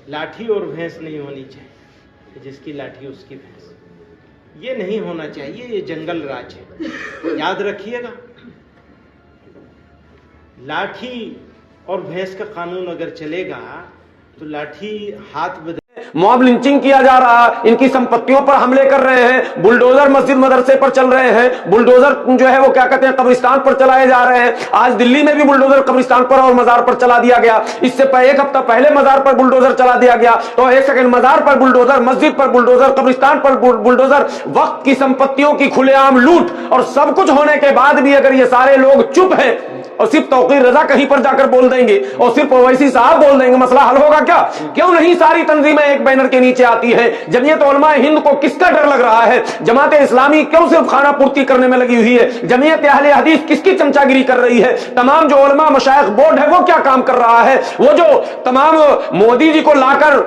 लाठी और भैंस नहीं होनी चाहिए, जिसकी लाठी उसकी भैंस, ये नहीं होना चाहिए। ये जंगल राज है, याद रखिएगा। लाठी और भैंस का कानून अगर चलेगा तो लाठी हाथ बदल, मॉब लिंचिंग किया जा रहा है, इनकी संपत्तियों पर हमले कर रहे हैं, बुलडोजर मस्जिद मदरसे पर चल रहे हैं, बुलडोजर जो है वो क्या कहते हैं कब्रिस्तान पर चलाए जा रहे हैं। आज दिल्ली में भी बुलडोजर कब्रिस्तान पर और मजार पर चला दिया गया। इससे एक हफ्ता पहले मजार पर बुलडोजर चला दिया गया। तो एक सेकंड, मजार पर बुलडोजर, मस्जिद पर बुलडोजर, कब्रिस्तान पर बुलडोजर, वक्त की संपत्तियों की खुलेआम लूट, और सब कुछ होने के बाद भी अगर ये सारे लोग चुप हैं और सिर्फ तौकीर रजा कहीं पर जाकर बोल देंगे और सिर्फ ओवैसी साहब बोल देंगे, मसला हल होगा क्या? क्यों नहीं सारी तंजीमें एक बैनर के नीचे आती है? जमीयत उलमा हिंद को किसका डर लग रहा है? जमात इस्लामी क्यों सिर्फ खाना पूर्ति करने में लगी हुई है? जमीयत अहले हदीस किसकी चमचागिरी कर रही है? तमाम जो उलमा मशाइख बोर्ड है वो क्या काम कर रहा है? वो जो तमाम मोदी जी को लाकर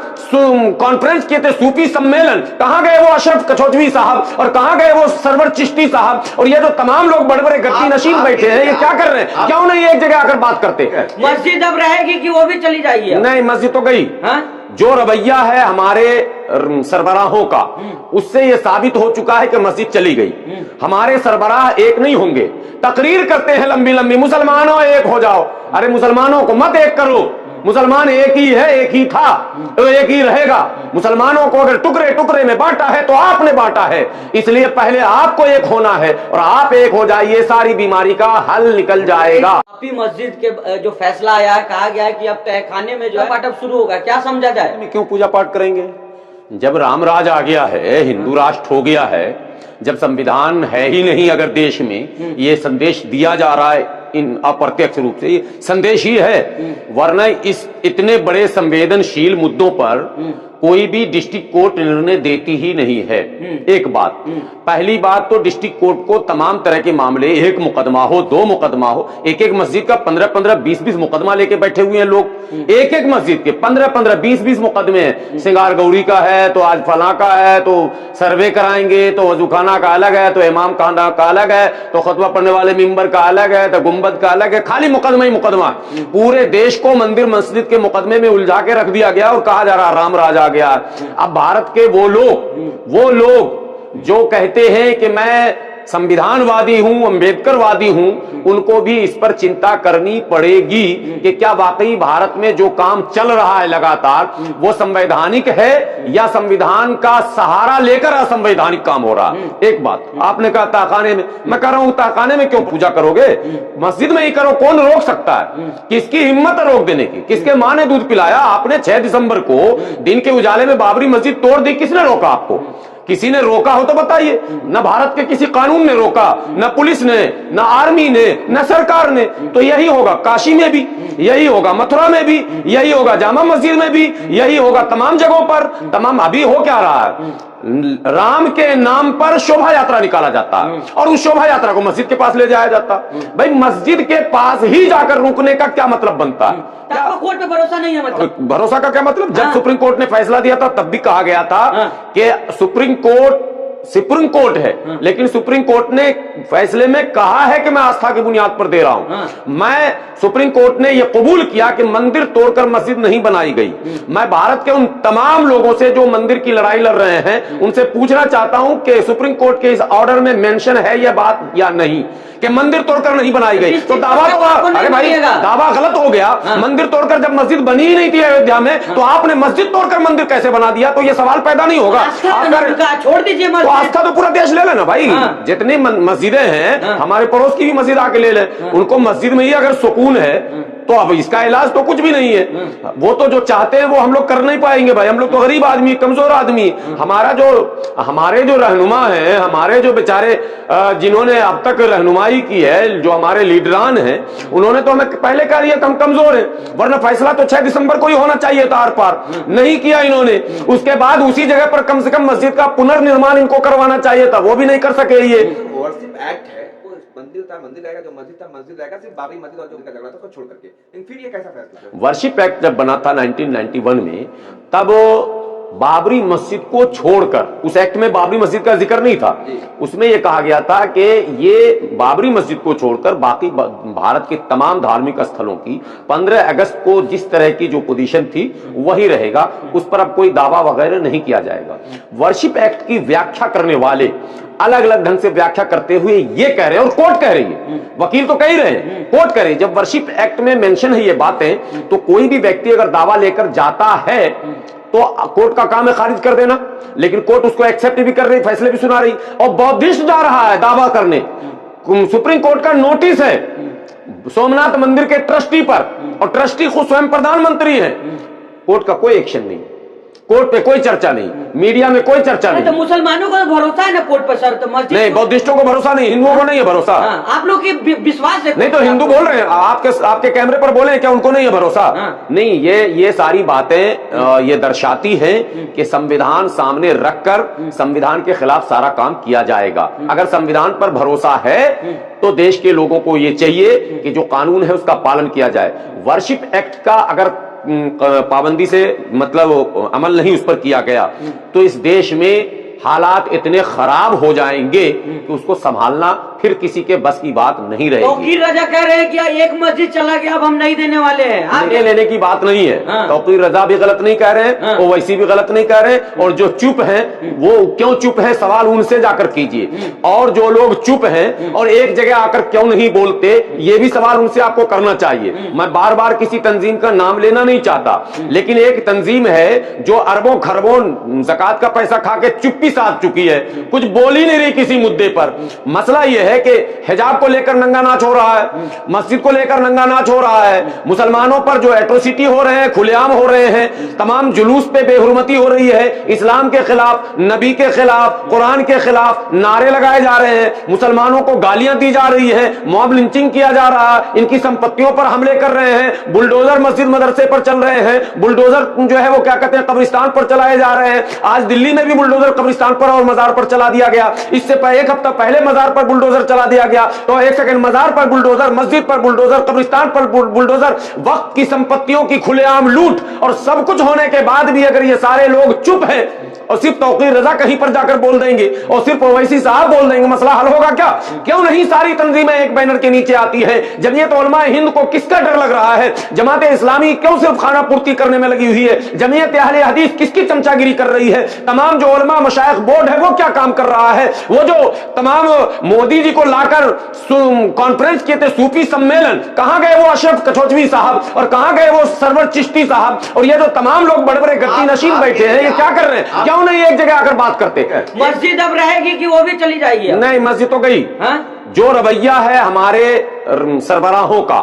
कॉन्फ्रेंस किए थे, सूफी सम्मेलन, कहां गए वो अशरफ कछोजवी साहब और कहां गए वो सरवर चिश्ती साहब? और ये जो तमाम लोग बड़े बड़े गद्दी नशीन बैठे हैं, ये क्या कर रहे हैं? क्यों नहीं एक जगह आकर बात करते? मस्जिद अब रहेगी कि वो भी चली जाएगी? नहीं, मस्जिद तो गई। जो रवैया है हमारे सरबराहों का, उससे यह साबित हो चुका है कि मस्जिद चली गई। हमारे सरबराह एक नहीं होंगे, तकरीर करते हैं लंबी लंबी, मुसलमानों एक हो जाओ। अरे मुसलमानों को मत एक करो, मुसलमान एक ही है, एक ही था, तो एक ही रहेगा। मुसलमानों को अगर टुकड़े टुकड़े में बांटा है तो आपने बांटा है, इसलिए पहले आपको एक होना है, और आप एक हो जाइए, सारी बीमारी का हल निकल जाएगा। आपकी मस्जिद के जो फैसला आया है, कहा गया है कि अब तहखाने में जो है पाठ अब शुरू होगा, क्या समझा जाए? क्यों पूजा पाठ करेंगे? जब रामराज आ गया है, हिंदू राष्ट्र हो गया है, जब संविधान है ही नहीं अगर देश में, ये संदेश दिया जा रहा है इन अप्रत्यक्ष रूप से, ये संदेश ही है। वरना इस इतने बड़े संवेदनशील मुद्दों पर कोई भी डिस्ट्रिक्ट कोर्ट निर्णय देती ही नहीं है। एक बात, पहली बात तो डिस्ट्रिक्ट कोर्ट को तमाम तरह के मामले, एक मुकदमा हो, दो मुकदमा हो, एक एक मस्जिद का 15-15, 20-20 मुकदमा लेके बैठे हुए हैं लोग। एक एक मस्जिद के 15-15, 20-20 मुकदमे हैं। सिंगार गौरी का है तो आज फला का है, तो सर्वे कराएंगे, तो वजूखाना का अलग है, तो इमाम खाना का अलग है, तो खुतबा पढ़ने वाले मिंबर का अलग है, तो गुंबद का अलग है। खाली मुकदमा ही मुकदमा। पूरे देश को मंदिर मस्जिद के मुकदमे में उलझा के रख दिया गया और कहा जा रहा राम राज आ गया। अब भारत के वो लोग जो कहते हैं कि मैं संविधानवादी हूं, अंबेडकरवादी हूं, उनको भी इस पर चिंता करनी पड़ेगी कि क्या वाकई भारत में जो काम चल रहा है लगातार वो संवैधानिक है या संविधान का सहारा लेकर असंवैधानिक काम हो रहा है। एक बात आपने कहा ताखाने में, मैं कह रहा हूं ताखाने में क्यों पूजा करोगे? मस्जिद में ही करो, कौन रोक सकता है? किसकी हिम्मत है रोक देने की? किसके मां ने दूध पिलाया? आपने 6 दिसंबर को दिन के उजाले में बाबरी मस्जिद तोड़ दी, किसने रोका आपको? किसी ने रोका हो तो बताइए। न भारत के किसी कानून ने रोका, न पुलिस ने, न आर्मी ने, न सरकार ने। तो यही होगा काशी में भी, यही होगा मथुरा में भी, यही होगा जामा मस्जिद में भी, यही होगा तमाम जगहों पर। तमाम अभी हो क्या रहा है? राम के नाम पर शोभा यात्रा निकाला जाता है और उस शोभा यात्रा को मस्जिद के पास ले जाया जाता। भाई मस्जिद के पास ही जाकर रुकने का क्या मतलब बनता है? आपको कोर्ट पे भरोसा नहीं है? मतलब भरोसा का क्या मतलब? जब सुप्रीम कोर्ट ने फैसला दिया था तब भी कहा गया था कि सुप्रीम कोर्ट है, लेकिन सुप्रीम कोर्ट ने फैसले में कहा है कि मैं आस्था की बुनियाद पर दे रहा हूं। मैं सुप्रीम कोर्ट ने यह कबूल किया कि मंदिर तोड़कर मस्जिद नहीं बनाई गई। मैं भारत के उन तमाम लोगों से जो मंदिर की लड़ाई लड़ रहे हैं उनसे पूछना चाहता हूं कि सुप्रीम कोर्ट के इस ऑर्डर में मेंशन है यह बात या नहीं कि मंदिर तोड़कर नहीं बनाई गई। तो दावा तो, अरे भाई दावा गलत हो गया। मंदिर तोड़कर जब मस्जिद बनी ही नहीं थी अयोध्या में, तो आपने मस्जिद तोड़कर मंदिर कैसे बना दिया? तो यह सवाल पैदा नहीं होगा। छोड़ दीजिए, आस्था तो पूरा देश ले लेना भाई। जितनी मस्जिदें हैं, हमारे पड़ोस की भी मस्जिद आके ले ले। उनको मस्जिद में ही अगर सुकून है तो अब इसका इलाज तो कुछ भी नहीं है। वो तो जो चाहते हैं वो हम लोग कर नहीं पाएंगे भाई। हम लोग तो गरीब आदमी, कमजोर आदमी। हमारे जो रहनुमा हैं, हमारे जो बेचारे जिन्होंने अब तक रहनुमाई की है, जो हमारे लीडरान हैं, उन्होंने तो हमें पहले कह दिया कि हम कमजोर हैं, वरना फैसला तो 6 दिसंबर को ही होना चाहिए था। आर पार नहीं किया इन्होंने। उसके बाद उसी जगह पर कम से कम मस्जिद का पुनर्निर्माण इनको करवाना चाहिए था, वो भी नहीं कर सके। ये वर्शिप एक्ट है, मंदिर था मंदिर रहेगा, जो मस्जिद था मस्जिद रहेगा, सिर्फ बाबरी मस्जिद और जो उनका झगड़ा था उसको छोड़ करके। लेकिन फिर ये कैसा फैसला? वर्शिप एक्ट जब बना था 1991 में, तब बाबरी मस्जिद को छोड़कर, उस एक्ट में बाबरी मस्जिद का जिक्र नहीं था, उसमें यह कहा गया था कि ये बाबरी मस्जिद को छोड़कर बाकी भारत के तमाम धार्मिक स्थलों की 15 अगस्त को जिस तरह की जो पोजीशन थी वही रहेगा, उस पर अब कोई दावा वगैरह नहीं किया जाएगा। वर्शिप एक्ट की व्याख्या करने वाले अलग अलग ढंग से व्याख्या करते हुए ये कह रहे हैं, और कोर्ट कह रही है, वकील तो कह ही रहे हैं, कोर्ट कह रही है, जब वर्शिप एक्ट में मेंशन है ये बातें, तो कोई भी व्यक्ति अगर दावा लेकर जाता है तो कोर्ट का काम है खारिज कर देना, लेकिन कोर्ट उसको एक्सेप्ट भी कर रही, फैसले भी सुना रही। और बौद्धिस्ट जा रहा है दावा करने, सुप्रीम कोर्ट का नोटिस है सोमनाथ मंदिर के ट्रस्टी पर, और ट्रस्टी खुद स्वयं प्रधानमंत्री है। कोर्ट का कोई एक्शन नहीं, कोर्ट पे कोई चर्चा नहीं, मीडिया में कोई चर्चा नहीं। तो मुसलमानों को भरोसा है ना कोर्ट पर सर, तो मस्जिद नहीं, बौद्धिस्टों को भरोसा नहीं, हिंदुओं को नहीं है भरोसा। हाँ, आप लोग की विश्वास है? नहीं तो हिंदू बोल रहे हैं, आपके कैमरे पर बोले क्या उनको नहीं है भरोसा? हाँ। नहीं, ये सारी बातें ये दर्शाती हैं कि संविधान सामने रखकर संविधान के खिलाफ सारा काम किया जाएगा। अगर संविधान पर भरोसा है तो देश के लोगों को ये चाहिए कि जो कानून है उसका पालन किया जाए। वर्शिप एक्ट का अगर पाबंदी से मतलब अमल नहीं उस पर किया गया तो इस देश में हालात इतने खराब हो जाएंगे कि उसको संभालना फिर किसी के बस की बात नहीं रहेगी। तौकीर रजा कह रहे हैं कि एक मस्जिद चला गया अब हम नहीं देने वाले हैं, आगे लेने की बात नहीं है। हाँ। तौकीर रजा भी गलत नहीं कह रहे हैं, हाँ। और वैसी भी गलत नहीं कह रहे, और जो चुप हैं वो क्यों चुप है सवाल उनसे जाकर कीजिए, और जो लोग चुप हैं और एक जगह आकर क्यों नहीं बोलते ये भी सवाल उनसे आपको करना चाहिए। मैं बार बार किसी तंजीम का नाम लेना नहीं चाहता, लेकिन एक तंजीम है जो अरबों खरबों ज़कात का पैसा खा के चुप्पी साध चुकी है, कुछ बोल ही नहीं रही किसी मुद्दे पर। मसला यह है कि हिजाब को लेकर नंगा नाच हो रहा है, मस्जिद को लेकर नंगा नाच हो रहा है, मुसलमानों पर जो एट्रोसिटी हो रहे हैं खुलेआम हो रहे हैं, तमाम जुलूस पे बेहुरमती हो रही है, इस्लाम के खिलाफ, नबी के खिलाफ, कुरान के खिलाफ नारे लगाए जा रहे हैं, मुसलमानों को गालियां दी जा रही है, मॉब लिंचिंग किया जा रहा है, इनकी संपत्तियों पर हमले कर रहे हैं, बुलडोजर मस्जिद मदरसे पर चल रहे हैं, बुलडोजर जो है वो क्या कहते हैं कब्रिस्तान पर चलाए जा रहे हैं। आज दिल्ली में भी बुलडोजर कब्रिस्तान पर और मजार पर चला दिया गया, इससे एक हफ्ता पहले मजार पर बुलडोजर चला दिया गया। तो एक सेकंड, मजार पर बुलडोजर, मस्जिद पर बुलडोजर, कब्रिस्तान पर बुलडोजर, वक्त की संपत्तियों की खुलेआम लूट, और सब कुछ होने के बाद भी अगर ये सारे लोग चुप हैं और सिर्फ तौकीर रजा कहीं पर जाकर बोल देंगे और सिर्फ ओवैसी साहब बोल देंगे, मसला हल होगा क्या? क्यों नहीं सारी तंजीमें एक बैनर के नीचे आती है? जमीयत उलमा हिंद को किसका डर लग रहा है? जमात इस्लामी क्यों सिर्फ खाना पूर्ति करने में लगी हुई है? जमीयत अहले हदीस किसकी चमचागिरी कर रही है? तमाम जो उलमा मशाइख बोर्ड है वो क्या काम कर रहा है? वो जो तमाम मोदी जी को लाकर कॉन्फ्रेंस किए थे सूफी सम्मेलन, कहां गए वो अशरफ कछोचवी साहब, और कहां गए वो सरवर चिश्ती साहब, और ये जो तमाम लोग बड़े बड़े गद्दी नशीन बैठे हैं, ये क्या कर रहे हैं? क्यों नहीं एक जगह आकर बात करते? मस्जिद अब रहेगी कि वो भी चली जाएगी? नहीं, मस्जिद तो गई। हाँ? जो रवैया है हमारे सरबराहों का,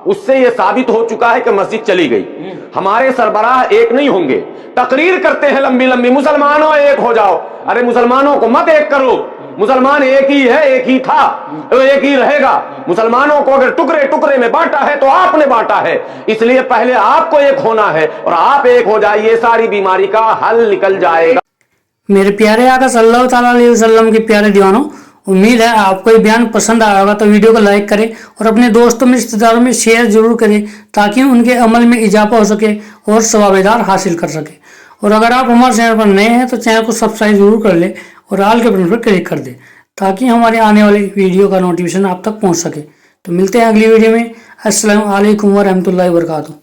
उससे यह साबित हो चुका है कि मस्जिद चली गई। हमारे सरबराह एक नहीं होंगे, तकरीर करते हैं लंबी लंबी, मुसलमानों एक हो जाओ। अरे मुसलमानों को मत एक करो, मुसलमान एक ही है, एक ही था, एक ही रहेगा। मुसलमानों को अगर टुकड़े टुकड़े में बांटा है तो आपने बांटा है, इसलिए पहले आपको एक होना है, और आप एक हो जाइए, सारी बीमारी का हल निकल जाएगा। मेरे प्यारे आका सल्लल्लाहु ताला अलैहि वसल्लम के प्यारे दीवानों, उम्मीद है आपको ये बयान पसंद आया होगा, तो वीडियो को लाइक करें और अपने दोस्तों में रिश्तेदारों में शेयर जरूर करें ताकि उनके अमल में इजाफा हो सके और सवाबेदार हासिल कर सके। और अगर आप हमारे चैनल पर नए हैं तो चैनल को सब्सक्राइब जरूर कर ले और ऑल के बटन पर क्लिक कर दे ताकि हमारे आने वाले वीडियो का नोटिफिकेशन आप तक पहुँच सके। तो मिलते हैं अगली वीडियो में। अस्सलाम वालेकुम व रहमतुल्लाहि व बरकातुहू।